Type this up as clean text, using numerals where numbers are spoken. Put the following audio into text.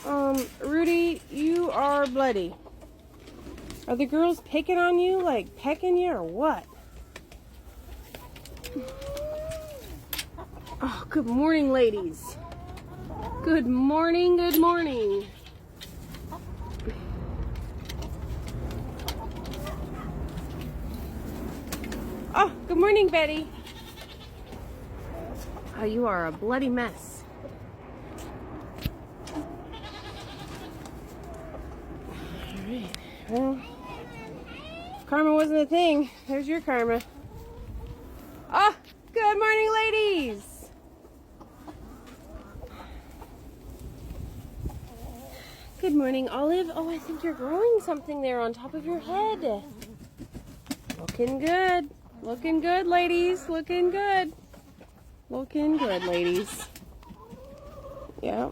Rudy, you are bloody. Are the girls picking on you, like pecking you, or what? Oh, good morning, ladies. Good morning, good morning. Oh, good morning, Betty. Oh, you are a bloody mess. All right, well, karma wasn't a thing. There's your karma. Oh, good morning, ladies. Good morning, Olive. Oh, I think you're growing something there on top of your head. Looking good. Looking good, ladies. Looking good. Looking good, ladies. Yeah.